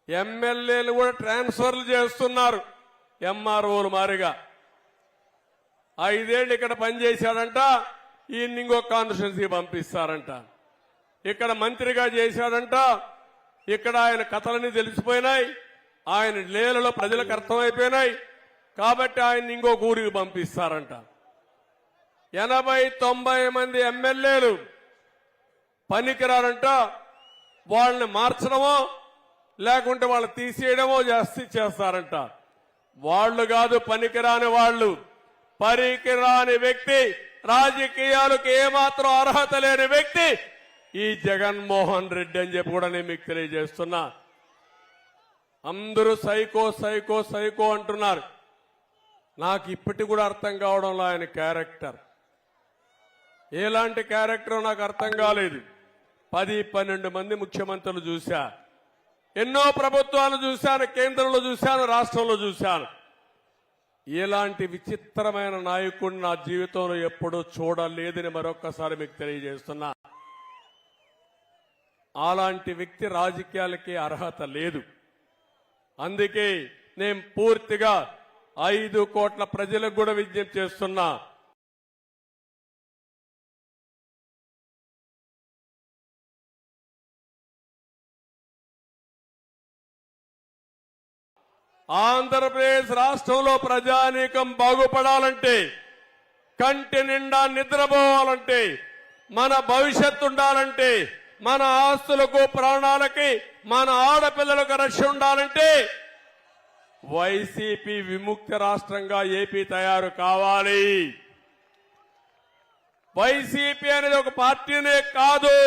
ఎమ్మెల్యేలు కూడా ట్రాన్స్ఫర్లు చేస్తున్నారు. ఎంఆర్ఓలు మారిగా 5 ఏళ్ళు ఇక్కడ పనిచేశాడంట, ఈయన్ని ఇంకో కాన్స్టిట్యున్సీ పంపిస్తారంట. ఇక్కడ మంత్రిగా చేశాడంట, ఇక్కడ ఆయన కథలన్నీ తెలిసిపోయినాయి, ఆయన లీలలో ప్రజలకు అర్థమైపోయినాయి కాబట్టి ఆయన ఇంకో ఊరికి పంపిస్తారంట. 80-90 మంది ఎమ్మెల్యేలు పనికిరారంట, వాళ్ళని మార్చడమో లేకుంటే వాళ్ళు తీసేయడమో చేస్తారంట. వాళ్ళు కాదు పనికిరాని వాళ్ళు, పనికిరాని వ్యక్తి, రాజకీయాలకు ఏమాత్రం అర్హత లేని వ్యక్తి ఈ జగన్మోహన్ రెడ్డి అని చెప్పి కూడా నేను మీకు తెలియజేస్తున్నా. అందరూ సైకో సైకో సైకో అంటున్నారు. నాకు ఇప్పటికి కూడా అర్థం కావడంలో ఆయన క్యారెక్టర్ ఎలాంటి క్యారెక్టర్ నాకు అర్థం కాలేదు. 10-12 మంది ముఖ్యమంత్రులు చూశా, ఎన్నో ప్రభుత్వాలు చూశాను, కేంద్రంలో చూశాను, రాష్ట్రంలో చూశాను. ఇలాంటి విచిత్రమైన నాయకుడిని నా జీవితంలో ఎప్పుడూ చూడలేదని మరొక్కసారి మీకు తెలియజేస్తున్నా. అలాంటి వ్యక్తి రాజకీయాలకి అర్హత లేదు. అందుకే నేను పూర్తిగా 5 కోట్ల ప్రజలకు కూడా విజ్ఞప్తి చేస్తున్నా. ఆంధ్రప్రదేశ్ రాష్ట్రంలో ప్రజానీకం బాగుపడాలంటే, కంటి నిండా నిద్రపోవాలంటే, మన భవిష్యత్తు ఉండాలంటే, మన ఆస్తులకు ప్రాణాలకి మన ఆడపిల్లలకు రక్షణ ఉండాలంటే వైసీపీ విముక్త రాష్ట్రంగా ఏపీ తయారు కావాలి. వైసీపీ అనేది ఒక పార్టీనే కాదు,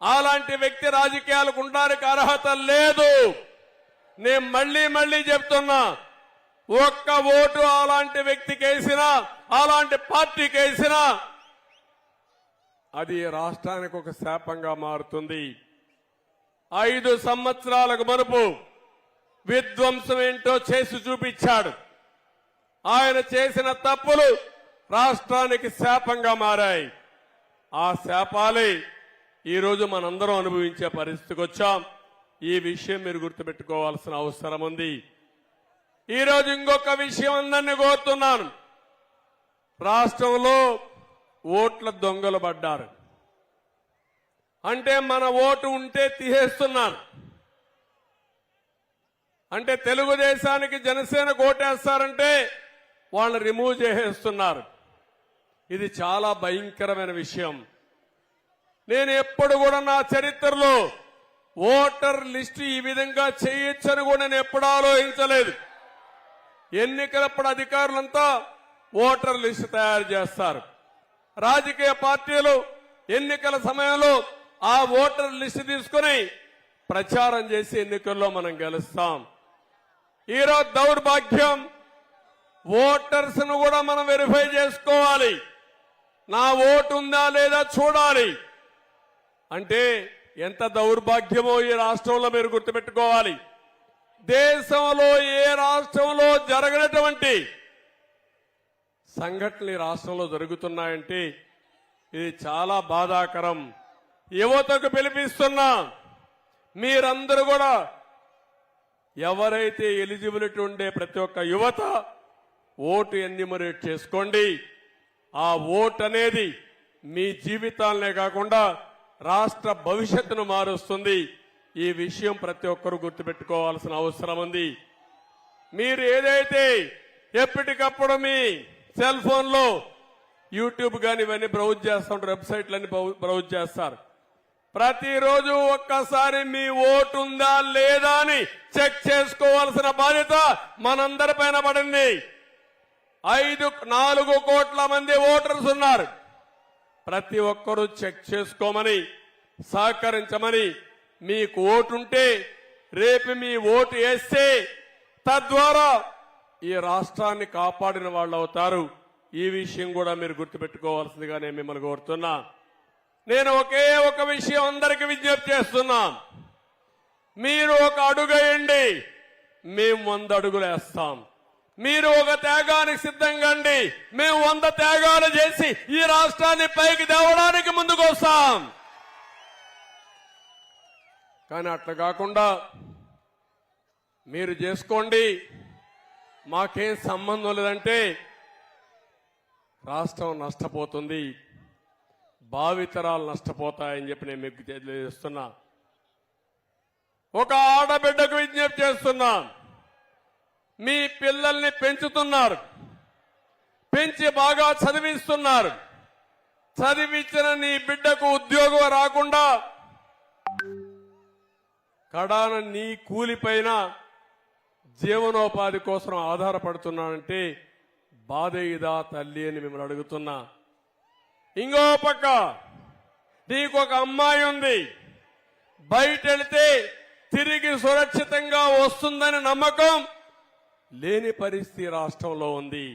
అలాంటి వ్యక్తి రాజకీయాలకు ఉండడానికి అర్హత లేదు. నేను మళ్లీ చెప్తున్నా, ఒక్క ఓటు అలాంటి వ్యక్తికి వేసినా, అలాంటి పార్టీకి వేసినా అది రాష్ట్రానికి ఒక శాపంగా మారుతుంది. 5 సంవత్సరాలకు మునుపు విధ్వంసం ఏంటో చేసి చూపించాడు. ఆయన చేసిన తప్పులు రాష్ట్రానికి శాపంగా మారాయి. ఆ శాపాలే ఈరోజు మనందరం అనుభవించే పరిస్థితికి వచ్చాం. ఈ విషయం మీరు గుర్తుపెట్టుకోవాల్సిన అవసరం ఉంది. ఈరోజు ఇంకొక విషయం అందరినీ కోరుతున్నాను. రాష్ట్రంలో ఓట్ల దొంగలు పడ్డారు. అంటే మన ఓటు ఉంటే తీసేస్తున్నారు. అంటే తెలుగుదేశానికి జనసేనకు ఓటేస్తారంటే వాళ్ళని రిమూవ్ చేసేస్తున్నారు. ఇది చాలా భయంకరమైన విషయం. నేను ఎప్పుడు కూడా నా చరిత్రలో ఓటర్ లిస్టు ఈ విధంగా చేయొచ్చని కూడా నేను ఎప్పుడు ఆలోచించలేదు. ఎన్నికలప్పుడు అధికారులంతా ఓటర్ లిస్టు తయారు చేస్తారు. రాజకీయ పార్టీలు ఎన్నికల సమయంలో ఆ ఓటర్ లిస్టు తీసుకుని ప్రచారం చేసి ఎన్నికల్లో మనం గెలుస్తాం. ఈరోజు దౌర్భాగ్యం, ఓటర్స్ ను కూడా మనం వెరిఫై చేసుకోవాలి. నా ఓటు ఉందా లేదా చూడాలి. అంటే ఎంత దౌర్భాగ్యమో ఈ రాష్ట్రంలో మీరు గుర్తుపెట్టుకోవాలి. దేశంలో ఏ రాష్ట్రంలో జరగనటువంటి సంఘటనలు ఈ రాష్ట్రంలో జరుగుతున్నాయంటే ఇది చాలా బాధాకరం. యువతకు పిలిపిస్తున్నా, మీరందరూ కూడా ఎవరైతే ఎలిజిబిలిటీ ఉండే ప్రతి ఒక్క యువత ఓటు ఎన్యూమరేట్ చేసుకోండి. ఆ ఓటు అనేది మీ జీవితాలనే కాకుండా రాష్ట్ర భవిష్యత్తును మారుస్తుంది. ఈ విషయం ప్రతి ఒక్కరూ గుర్తుపెట్టుకోవాల్సిన అవసరం ఉంది. మీరు ఏదైతే ఎప్పటికప్పుడు మీ సెల్ ఫోన్ లో యూట్యూబ్ కానీ ఇవన్నీ బ్రౌజ్ చేస్తుంటారు, వెబ్సైట్లన్నీ బ్రౌజ్ చేస్తారు. ప్రతిరోజు ఒక్కసారి మీ ఓటు ఉందా లేదా అని చెక్ చేసుకోవాల్సిన బాధ్యత మనందరిపైన పడింది. 4 కోట్ల మంది ఓటర్స్ ఉన్నారు. ప్రతి ఒక్కరూ చెక్ చేసుకోమని, సహకరించమని, మీకు ఓటుంటే రేపు మీ ఓటు వేస్తే తద్వారా ఈ రాష్ట్రాన్ని కాపాడిన వాళ్ళు అవుతారు. ఈ విషయం కూడా మీరు గుర్తుపెట్టుకోవాల్సిందిగా నేను మిమ్మల్ని కోరుతున్నా. నేను ఒకే ఒక విషయం అందరికీ విజ్ఞప్తి చేస్తున్నా. మీరు ఒక అడుగు వేయండి, మేము 100 అడుగులు వేస్తాం. మీరు ఒక త్యాగానికి సిద్ధంగా అండి, మేము 100 త్యాగాలు చేసి ఈ రాష్ట్రాన్ని పైకి తేవడానికి ముందుకు వస్తాం. కానీ అట్లా కాకుండా మీరు చేసుకోండి, మాకేం సంబంధం లేదంటే రాష్ట్రం నష్టపోతుంది, భావితరాలు నష్టపోతాయని చెప్పి నేను మీకు తెలియజేస్తున్నా. ఒక ఆడబిడ్డకు విజ్ఞప్తి చేస్తున్నా, మీ పిల్లల్ని పెంచుతున్నారు, పెంచి బాగా చదివిస్తున్నారు, చదివించిన నీ బిడ్డకు ఉద్యోగం రాకుండా కడాన నీ కూలిపైన జీవనోపాధి కోసం ఆధారపడుతున్నానంటే బాధ ఇదా తల్లి అని మిమ్మల్ని అడుగుతున్నా. ఇంకో పక్క నీకు ఒక అమ్మాయి ఉంది, బయట వెళితే తిరిగి సురక్షితంగా వస్తుందని నమ్మకం లేని పరిస్థితి రాష్ట్రంలో ఉంది.